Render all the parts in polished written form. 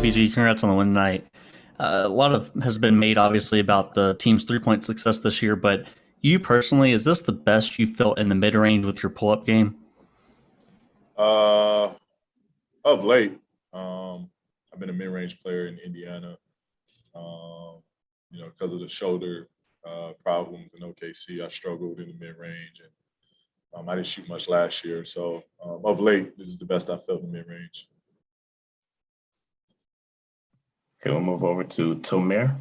BG, congrats on the win tonight. A lot of has been made, obviously, about the team's three-point success this year, but you personally, is this the best you felt in the mid-range with your pull-up game? Of late, I've been a mid-range player in Indiana, because of the shoulder problems in OKC. I struggled in the mid-range, and I didn't shoot much last year. So of late, this is the best I felt in the mid-range. Okay, we'll move over to Tomer.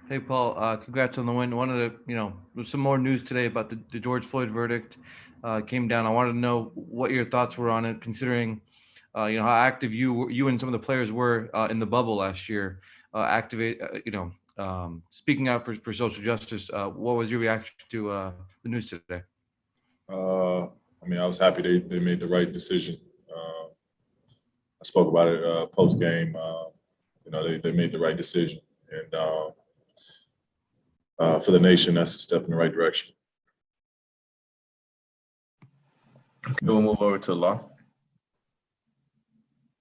Hey, Paul, congrats on the win. One of the, there's some more news today about the George Floyd verdict came down. I wanted to know what your thoughts were on it, considering, how active you and some of the players were in the bubble last year, speaking out for social justice. What was your reaction to the news today? I was happy they made the right decision. I spoke about it post game. They made the right decision, and for the nation, that's a step in the right direction. Okay, we'll move over to Law.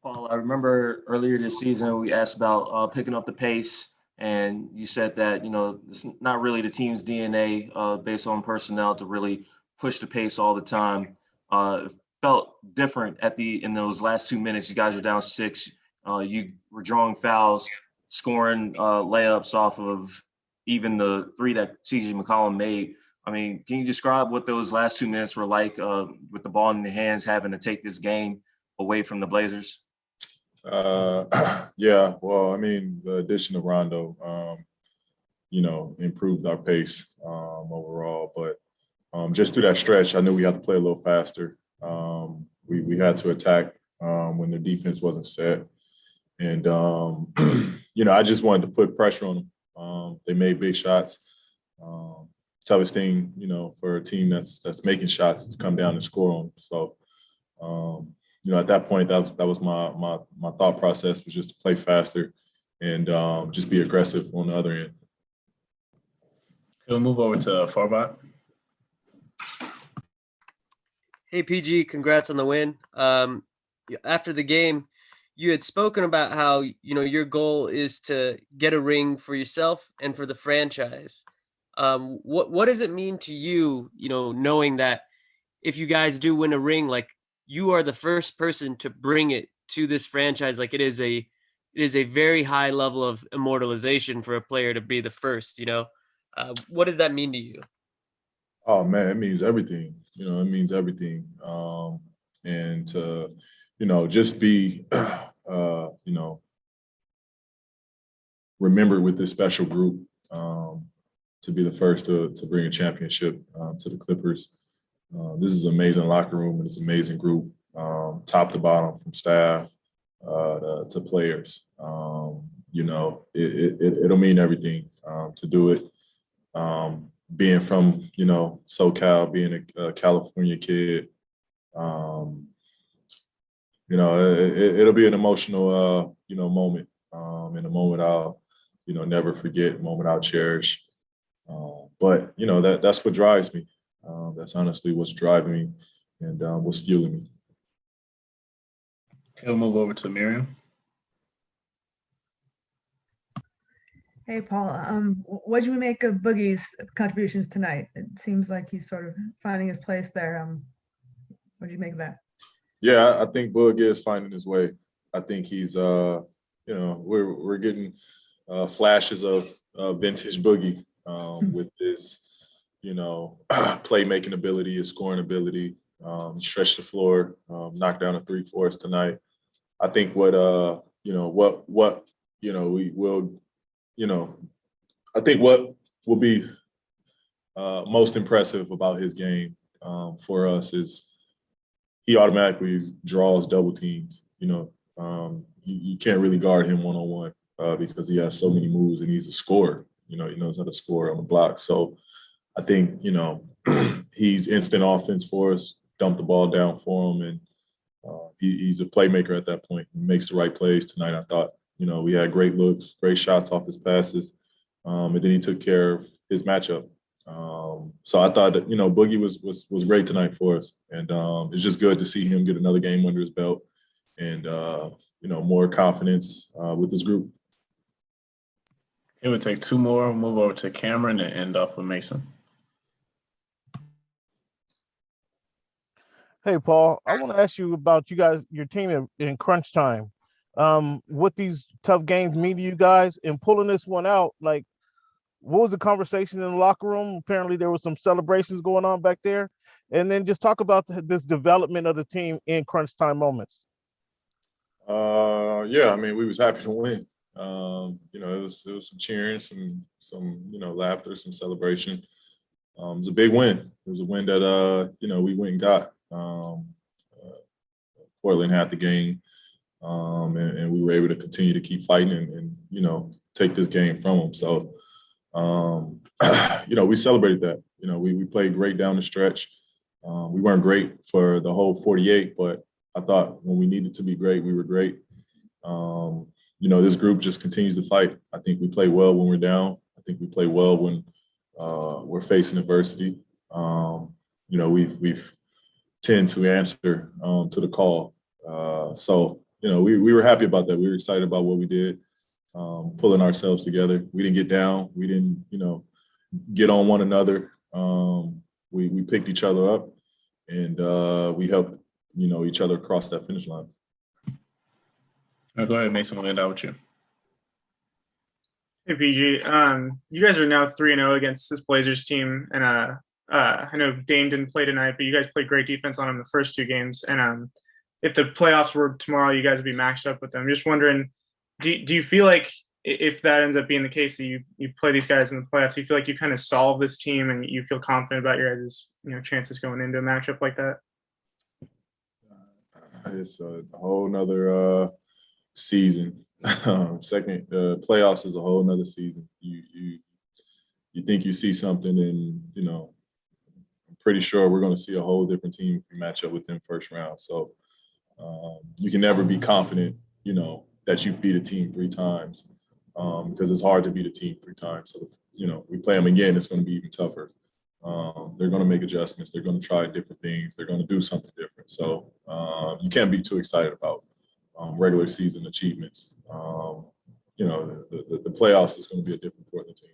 Paul, I remember earlier this season we asked about picking up the pace, and you said that it's not really the team's DNA based on personnel to really push the pace all the time. It felt different in those last 2 minutes. You guys were down 6. You were drawing fouls, scoring layups off of even the 3 that CJ McCollum made. Can you describe what those last 2 minutes were like with the ball in your hands, having to take this game away from the Blazers? Yeah, well, the addition of Rondo, improved our pace overall. But just through that stretch, I knew we had to play a little faster. We had to attack when their defense wasn't set. And, I just wanted to put pressure on them. They made big shots. Toughest thing, for a team that's making shots is to come down and score on them. So, at that point, that was my thought process, was just to play faster and just be aggressive on the other end. We'll move over to Farbot. Hey, PG, congrats on the win. After the game, you had spoken about how, your goal is to get a ring for yourself and for the franchise. What does it mean to you, knowing that if you guys do win a ring, like, you are the first person to bring it to this franchise? Like, it is a very high level of immortalization for a player to be the first, what does that mean to you? Oh man, it means everything. It means everything. And to, just be, remembered with this special group, to be the first to bring a championship to the Clippers. This is an amazing locker room, and it's an amazing group, top to bottom, from staff to players. It'll mean everything to do it. Being from, SoCal, being a California kid, it'll be an emotional, moment, and a moment I'll, never forget, a moment I'll cherish. But, that's what drives me. That's honestly what's driving me and what's fueling me. We'll move over to Miriam. Hey, Paul. What did you make of Boogie's contributions tonight? It seems like he's sort of finding his place there. What did you make of that? Yeah, I think Boog is finding his way. I think he's, we're getting flashes of vintage Boogie with his, playmaking ability, his scoring ability, stretch the floor, knock down a 3 for us tonight. I think what we will. I think what will be most impressive about his game for us is he automatically draws double teams. You can't really guard him one-on-one because he has so many moves, and he's a scorer. He knows how to score on the block. So I think, he's instant offense for us, dump the ball down for him, and he's a playmaker at that point. He makes the right plays tonight, I thought. We had great looks, great shots off his passes, and then he took care of his matchup. So I thought that, Boogie was great tonight for us, and it's just good to see him get another game under his belt and, more confidence with this group. Okay, we'll take two more. We'll move over to Cameron and end off with Mason. Hey, Paul, I want to ask you about you guys, your team in crunch time. What these tough games mean to you guys, and pulling this one out, like, what was the conversation in the locker room? Apparently there was some celebrations going on back there. And then just talk about this development of the team in crunch time moments. Yeah, I mean, we was happy to win. It was some cheering, some laughter, some celebration. It was a big win. It was a win that we went and got. Portland had the game, and we were able to continue to keep fighting and take this game from them. So, we celebrated that. We played great down the stretch. We weren't great for the whole 48, but I thought when we needed to be great, we were great. This group just continues to fight. I think we play well when we're down. I think we play well when we're facing adversity. We've tend to answer to the call. So we were happy about that. We were excited about what we did, pulling ourselves together. We didn't get down. We didn't, get on one another. We picked each other up, and we helped, each other across that finish line. Go ahead, Mason. We'll end out with you. Hey, PG. You guys are now 3-0 against this Blazers team, and I know Dame didn't play tonight, but you guys played great defense on him the first two games. And if the playoffs were tomorrow, you guys would be matched up with them. Just wondering, do you feel like if that ends up being the case, that you play these guys in the playoffs, do you feel like you kind of solve this team and you feel confident about your guys' chances going into a matchup like that? It's a whole nother season. Second, playoffs is a whole nother season. You think you see something, and I'm pretty sure we're going to see a whole different team if we match up with them first round. So you can never be confident, that you've beat a team 3 times, because it's hard to beat a team 3 times. So we play them again, it's going to be even tougher. They're going to make adjustments. They're going to try different things. They're going to do something different. So you can't be too excited about regular season achievements. The playoffs is going to be a different Portland team.